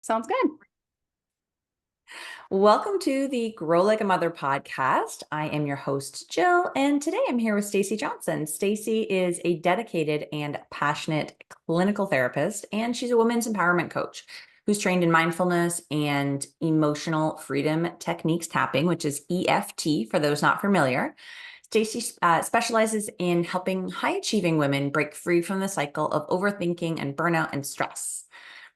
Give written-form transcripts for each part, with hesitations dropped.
Sounds good. Welcome to the Grow Like a Mother podcast. I am your host, Jill, and today I'm here with Stacey Johnson. Stacey is a dedicated and passionate clinical therapist, and she's a women's empowerment coach who's trained in mindfulness and emotional freedom techniques tapping, which is EFT for those not familiar. Stacey specializes in helping high achieving women break free from the cycle of overthinking and burnout and stress.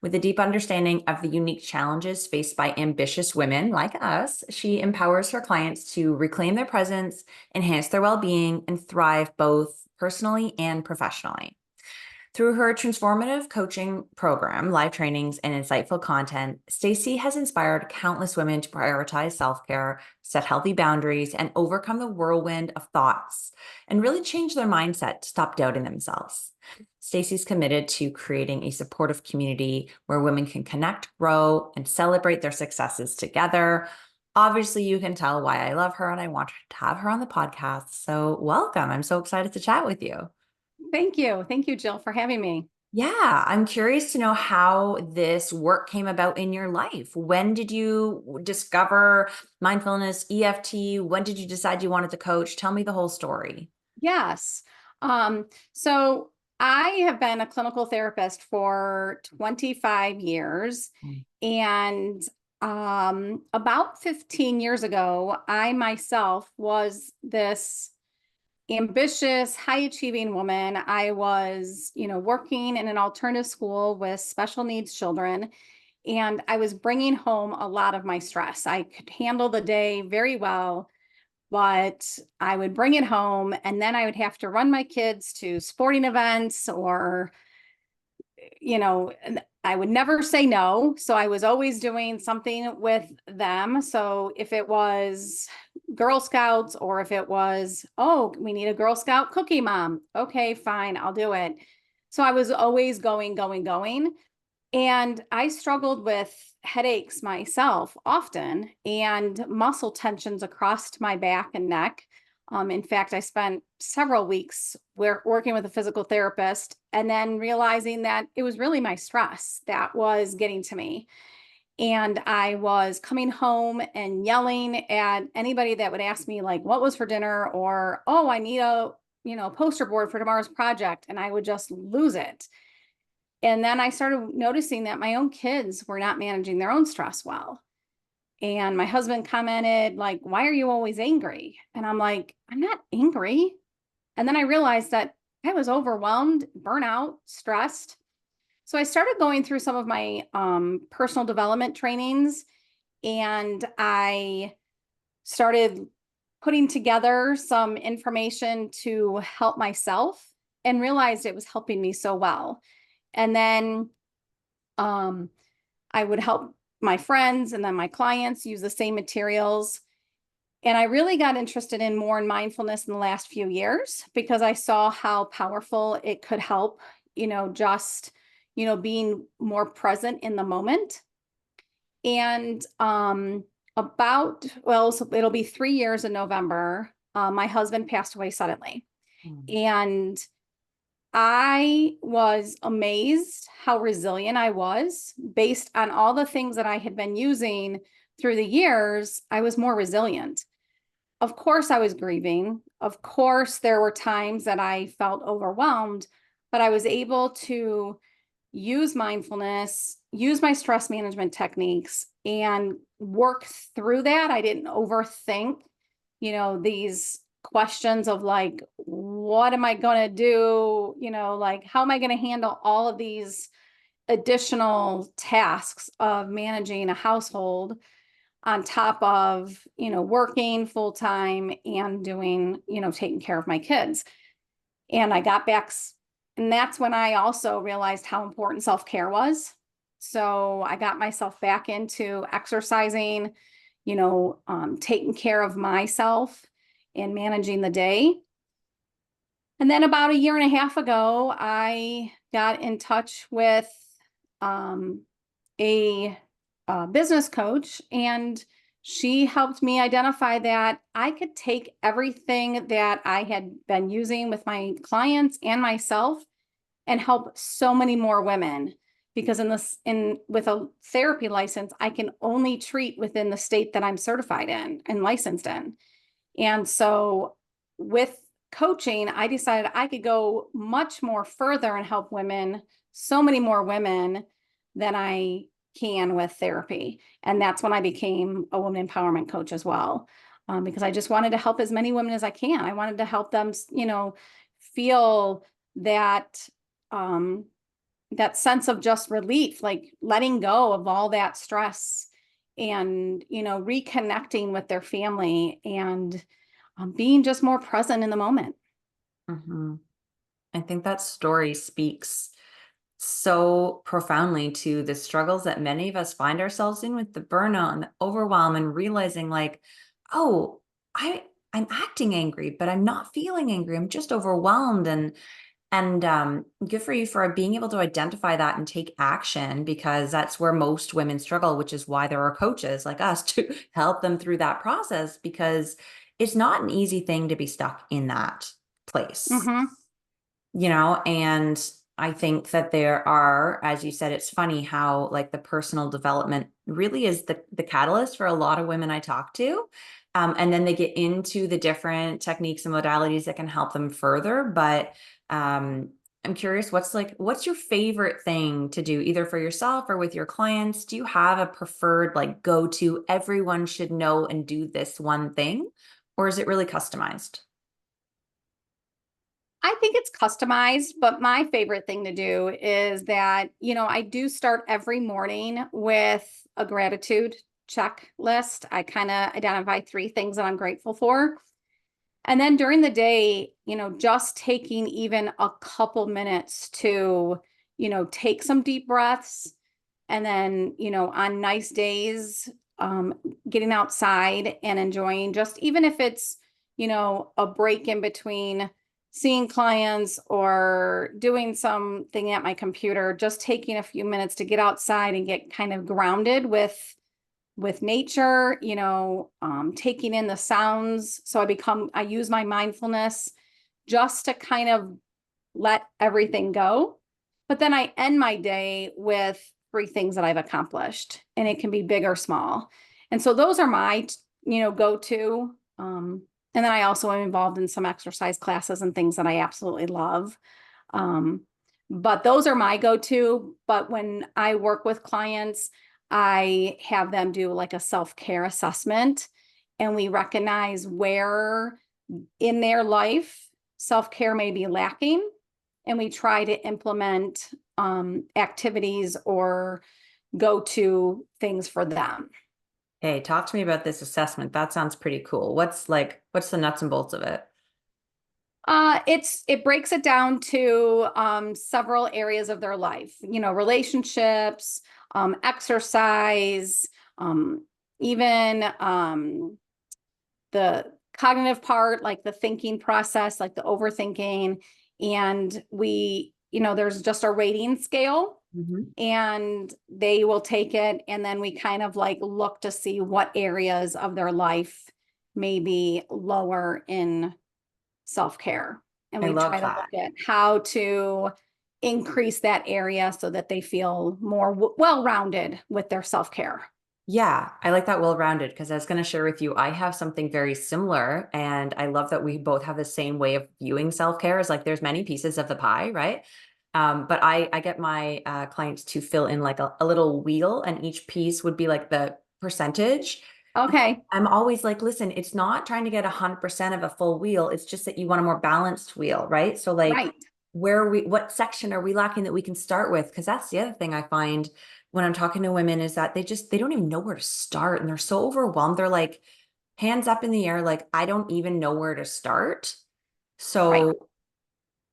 With a deep understanding of the unique challenges faced by ambitious women like us, she empowers her clients to reclaim their presence, enhance their well being, and thrive both personally and professionally. Through her transformative coaching program, live trainings, and insightful content, Stacey has inspired countless women to prioritize self-care, set healthy boundaries, and overcome the whirlwind of thoughts, and really change their mindset to stop doubting themselves. Stacey's committed to creating a supportive community where women can connect, grow, and celebrate their successes together. Obviously, you can tell why I love her and I want to have her on the podcast. So, welcome. I'm so excited to chat with you. Thank you. Thank you, Jill, for having me. Yeah, I'm curious to know how this work came about in your life. When did you discover mindfulness, EFT? When did you decide you wanted to coach? Tell me the whole story. Yes. So I have been a clinical therapist for 25 years. Mm. And about 15 years ago, I myself was this ambitious, high achieving woman. I was, working in an alternative school with special needs children, and I was bringing home a lot of my stress. I could handle the day very well, but I would bring it home and then I would have to run my kids to sporting events or, and I would never say no. So I was always doing something with them. So if it was Girl Scouts or if it was, oh, we need a Girl Scout cookie, mom. Okay, fine, I'll do it. So I was always going, going, going. And I struggled with headaches myself often and muscle tensions across my back and neck. In fact, I spent several weeks working with a physical therapist and then realizing that it was really my stress that was getting to me. And I was coming home and yelling at anybody that would ask me, like, what was for dinner? Or, oh, I need a, poster board for tomorrow's project. And I would just lose it. And then I started noticing that my own kids were not managing their own stress well. And my husband commented, like, why are you always angry? And I'm like, I'm not angry. And then I realized that I was overwhelmed, burnout, stressed. So I started going through some of my personal development trainings, and I started putting together some information to help myself and realized it was helping me so well. And then um, I would help my friends and then my clients use the same materials. And I really got interested in more in mindfulness in the last few years because I saw how powerful it could help, just, being more present in the moment. And so it'll be 3 years in November. My husband passed away suddenly. Mm. And I was amazed how resilient I was based on all the things that I had been using through the years. I was more resilient. Of course, I was grieving. Of course, there were times that I felt overwhelmed, but I was able to use mindfulness, use my stress management techniques, and work through that. I didn't overthink, these questions of like, what am I going to do? Like, how am I going to handle all of these additional tasks of managing a household on top of, working full time and doing, taking care of my kids. And I got back, and that's when I also realized how important self-care was. So I got myself back into exercising, taking care of myself and managing the day. And then about a year and a half ago, I got in touch with um, a, business coach, and she helped me identify that I could take everything that I had been using with my clients and myself and help so many more women because with a therapy license, I can only treat within the state that I'm certified in and licensed in. And so with coaching, I decided I could go much more further and help women, so many more women than I can with therapy. And that's when I became a woman empowerment coach as well, because I just wanted to help as many women as I can. I wanted to help them, feel that that sense of just relief, like letting go of all that stress and, reconnecting with their family and being just more present in the moment. Mhm. I think that story speaks so profoundly to the struggles that many of us find ourselves in with the burnout and the overwhelm, and realizing like, oh, I'm acting angry, but I'm not feeling angry. I'm just overwhelmed. And good for you for being able to identify that and take action, because that's where most women struggle, which is why there are coaches like us to help them through that process, because it's not an easy thing to be stuck in that place, Mm-hmm. and I think that there are, as you said, it's funny how like the personal development really is the catalyst for a lot of women I talk to. And then they get into the different techniques and modalities that can help them further. But I'm curious, what's your favorite thing to do, either for yourself or with your clients? Do you have a preferred like go-to, everyone should know and do this one thing, or is it really customized? I think it's customized, but my favorite thing to do is that, I do start every morning with a gratitude checklist. I kind of identify 3 things that I'm grateful for. And then during the day, just taking even a couple minutes to, take some deep breaths. And then, on nice days, getting outside and enjoying, just even if it's, a break in between seeing clients or doing something at my computer, just taking a few minutes to get outside and get kind of grounded with nature, taking in the sounds. So I use my mindfulness just to kind of let everything go. But then I end my day with 3 things that I've accomplished, and it can be big or small. And so those are my, go-to. And then I also am involved in some exercise classes and things that I absolutely love. Um, but those are my go-to. But when I work with clients, I have them do like a self-care assessment, and we recognize where in their life self-care may be lacking, and we try to implement activities or go-to things for them. Hey, talk to me about this assessment. That sounds pretty cool. What's the nuts and bolts of it? It breaks it down to several areas of their life, relationships, exercise, um, even the cognitive part, like the thinking process, like the overthinking. And there's just a rating scale, Mhm. and they will take it. And then we kind of like look to see what areas of their life may be lower in self-care. And I we love try to that. look at how to increase that area so that they feel more well-rounded with their self-care. Yeah, I like that well-rounded, because I was going to share with you, I have something very similar, and I love that we both have the same way of viewing self-care. Is like there's many pieces of the pie, right? But I get my clients to fill in like a little wheel, and each piece would be like the percentage. Okay, I'm always like, listen, it's not trying to get 100% of a full wheel. It's just that you want a more balanced wheel, right? So like, right, what section are we lacking that we can start with? Because that's the other thing I find when I'm talking to women, is that they don't even know where to start, and they're so overwhelmed. They're like hands up in the air, like, I don't even know where to start. right, So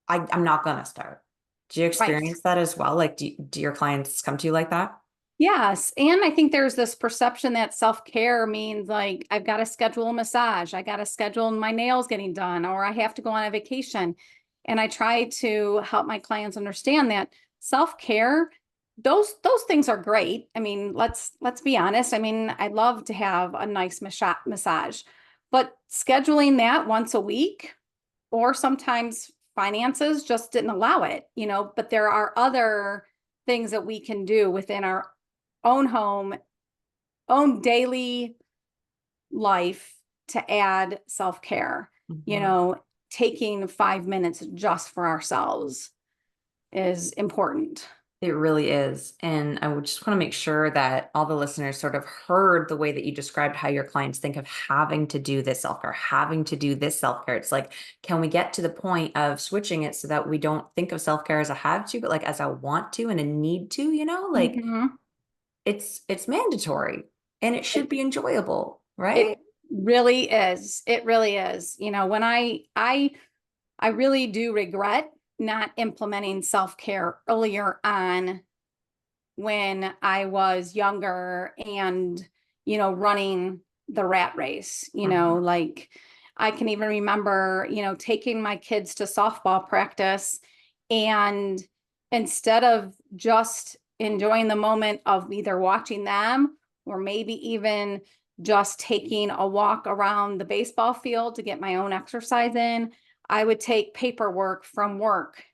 I'm not gonna start. Do you right. experience that as well? Like, do your clients come to you like that? Yes. And I think there's this perception that self-care means like I've got to schedule a massage, I got to schedule my nails getting done, or I have to go on a vacation. And I try to help my clients understand that self-care, those things are great. I mean, let's be honest. I mean, I'd love to have a nice massage, but scheduling that once a week, or sometimes finances just didn't allow it, but there are other things that we can do within our own home, own daily life to add self-care. Taking 5 minutes just for ourselves is important. It really is. And I would just want to make sure that all the listeners sort of heard the way that you described how your clients think of having to do this self-care, having to do this self-care. It's like, can we get to the point of switching it so that we don't think of self-care as a have to, but like as a want to and a need to, like it's mandatory and it should be enjoyable, right? It really is. It really is. When I really do regret not implementing self-care earlier on when I was younger and, running the rat race, Mhm. like I can even remember, taking my kids to softball practice, and instead of just enjoying the moment of either watching them or maybe even just taking a walk around the baseball field to get my own exercise in, I would take paperwork from work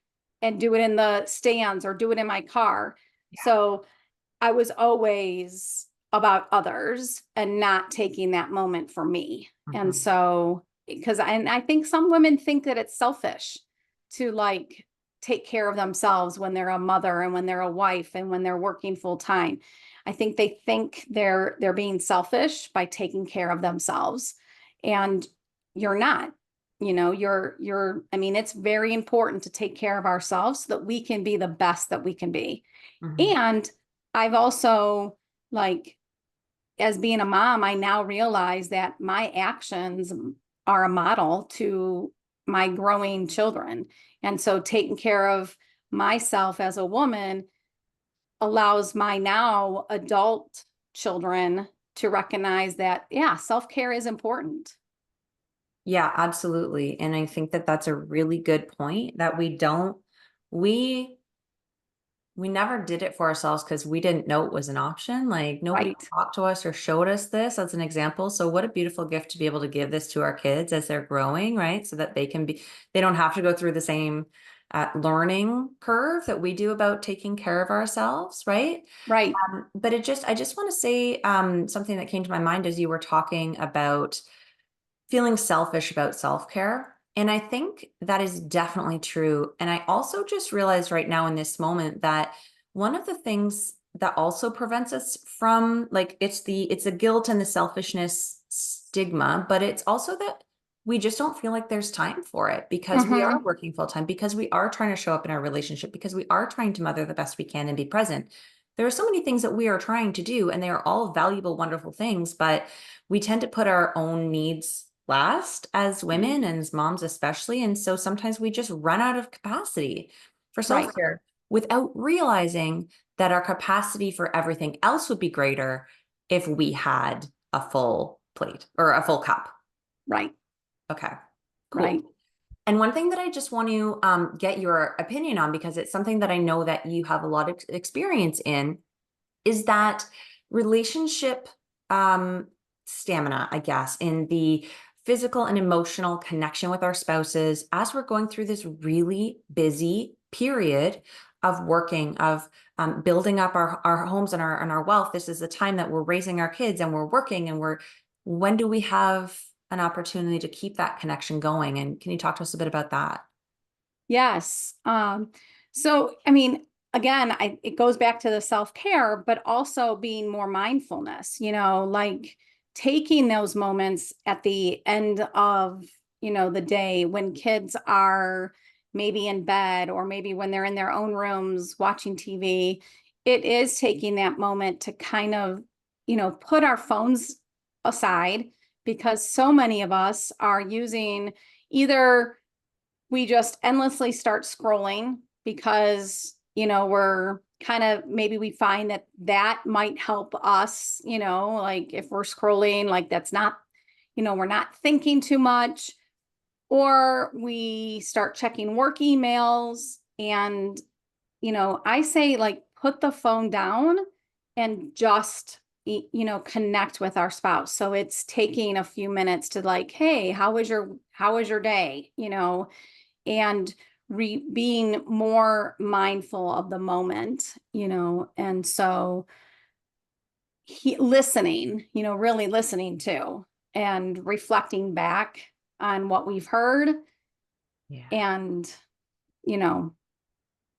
and do it in the stands or do it in my car. So I was always about others and not taking that moment for me. And Mhm. so, I think some women think that it's selfish to like take care of themselves when they're a mother and when they're a wife and when they're working full time. I think they think they're being selfish by taking care of themselves. And you're not. I mean, it's very important to take care of ourselves so that we can be the best that we can be. Mhm. And I've also, like, as being a mom, I now realize that my actions are a model to my growing children. And so taking care of myself as a woman allows my now adult children to recognize that, yeah, self-care is important. Yeah, absolutely. And I think that that's a really good point that we we never did it for ourselves because we didn't know it was an option. Like nobody Right. talked to us or showed us this as an example. So what a beautiful gift to be able to give this to our kids as they're growing, right? So that they don't have to go through the same learning curve that we do about taking care of ourselves, right? Right. But I just want to say something that came to my mind as you were talking about feeling selfish about self-care. And I think that is definitely true. And I also just realized right now in this moment that one of the things that also prevents us from like it's the guilt and the selfishness stigma, but it's also that we just don't feel like there's time for it because we are Mm-hmm. working full time, because we are trying to show up in our relationship, because we are trying to mother the best we can and be present. There are so many things that we are trying to do, and they are all valuable, wonderful things, but we tend to put our own needs last as women and as moms especially. And so sometimes we just run out of capacity for Right. self-care without realizing that our capacity for everything else would be greater if we had a full plate or a full cup. Right. Okay, cool. Right. And one thing that I just want to get your opinion on, because it's something that I know that you have a lot of experience in, is that relationship stamina, I guess, in the physical and emotional connection with our spouses as we're going through this really busy period of working, of building up our homes and our wealth. This is the time that we're raising our kids and we're working and when do we have an opportunity to keep that connection going? And can you talk to us a bit about that? Yes. So I mean, again, it goes back to the self-care, but also being more mindfulness, like taking those moments at the end of, the day when kids are maybe in bed or maybe when they're in their own rooms watching TV. It is taking that moment to kind of, put our phones aside, because so many of us are using either we just endlessly start scrolling because, we're kind of, maybe we find that that might help us, like if we're scrolling, like that's not, we're not thinking too much, or we start checking work emails. And, I say like put the phone down and just, connect with our spouse. So it's taking a few minutes to like, hey, how was your day? And being more mindful of the moment, and so listening, really listening to and reflecting back on what we've heard Yeah. and, you know,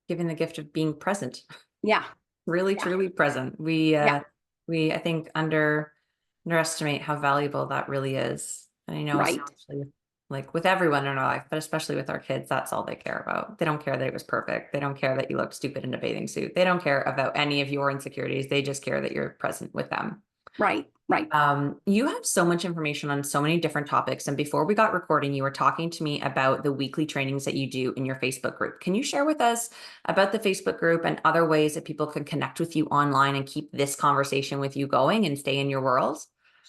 Given the gift of being present. yeah, Really, yeah, truly present. yeah, I think underestimate how valuable that really is. And I know, right, especially like with everyone in our life, but especially with our kids, that's all they care about. They don't care that it was perfect. They don't care that you look stupid in a bathing suit. They don't care about any of your insecurities. They just care that you're present with them. right, right. You have so much information on so many different topics. And before we got recording, you were talking to me about the weekly trainings that you do in your Facebook group. Can you share with us about the Facebook group and other ways that people can connect with you online and keep this conversation with you going and stay in your world?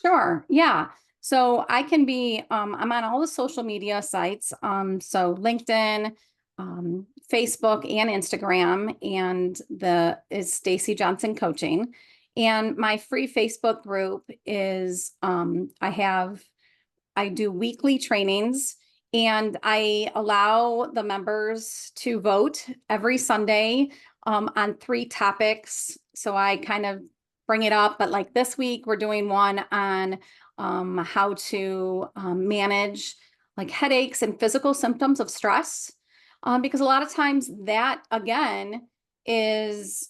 Sure. Yeah. So I can be, I'm on all the social media sites. So LinkedIn, Facebook and Instagram, and the is Stacey Johnson Coaching. And my free Facebook group is, I do weekly trainings and I allow the members to vote every Sunday on 3 topics. So I kind of bring it up, but like this week, we're doing one on how to manage like headaches and physical symptoms of stress. Because a lot of times that, again, is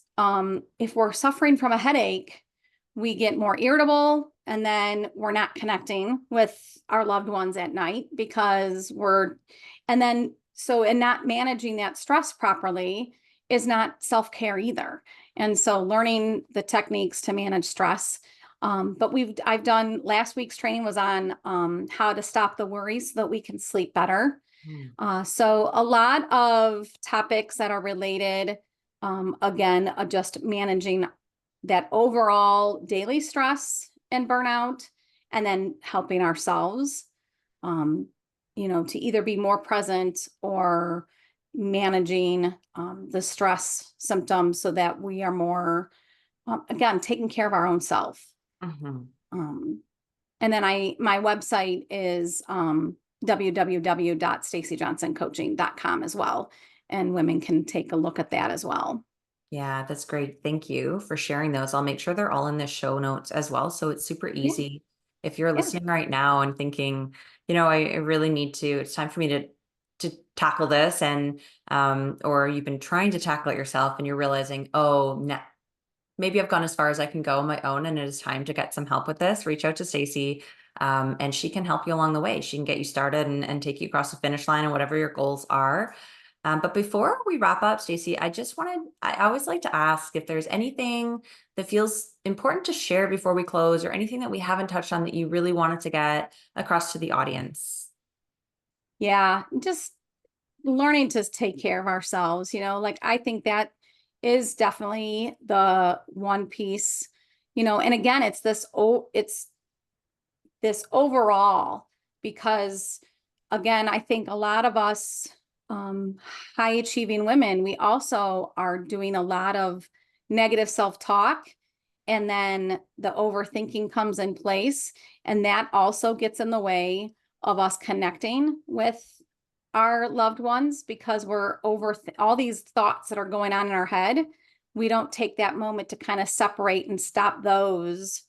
if we're suffering from a headache, we get more irritable and then we're not connecting with our loved ones at night because and not managing that stress properly is not self-care either. And so learning the techniques to manage stress. But I've done last week's training was on how to stop the worries so that we can sleep better. Mm. So a lot of topics that are related, again, just managing that overall daily stress and burnout, and then helping ourselves, um, to either be more present or managing the stress symptoms so that we are more, again, taking care of our own self. Mhm. Um, and then my website is www.staceyjohnsoncoaching.com as well. And women can take a look at that as well. Yeah, that's great. Thank you for sharing those. I'll make sure they're all in the show notes as well. So it's super Yeah, easy. If you're yeah, listening right now and thinking, I really need to, it's time for me to tackle this, and or you've been trying to tackle it yourself and you're realizing, oh, maybe I've gone as far as I can go on my own and it is time to get some help with this, reach out to Stacey, and she can help you along the way. She can get you started and take you across the finish line and whatever your goals are. But before we wrap up, Stacey, I always like to ask if there's anything that feels important to share before we close, or anything that we haven't touched on that you really wanted to get across to the audience. yeah. Just learning to take care of ourselves, like I think that is definitely the one piece, and again, it's this overall, because again, I think a lot of us, um, high achieving women, we also are doing a lot of negative self-talk, and then the overthinking comes in place, and that also gets in the way of us connecting with our loved ones because we're over all these thoughts that are going on in our head. We don't take that moment to kind of separate and stop those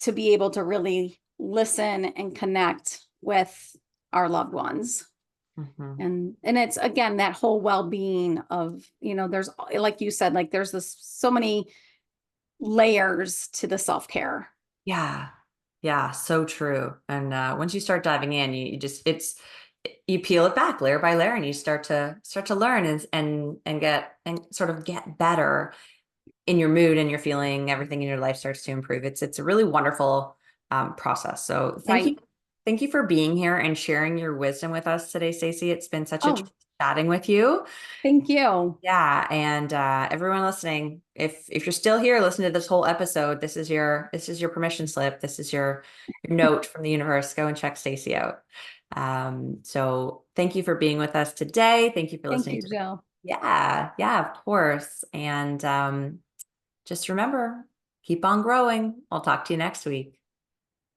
to be able to really listen and connect with our loved ones. Mhm. And it's again that whole well-being of, there's, like you said, like there's so many layers to the self-care. Yeah. Yeah, so true. And once you start diving in, you just you peel it back layer by layer, and you start to learn and get and sort of get better in your mood and your feeling. Everything in your life starts to improve. It's a really wonderful process. So Right. thank you for being here and sharing your wisdom with us today, Stacey. It's been such a treat Oh, chatting with you. thank you. Yeah, and everyone listening, if you're still here, listen to this whole episode. This is your permission slip. This is your note from the universe. Go and check Stacey out. So thank you for being with us today. Thank you for Thank listening you, to. Jill. Yeah, yeah, of course. And just remember, keep on growing. I'll talk to you next week.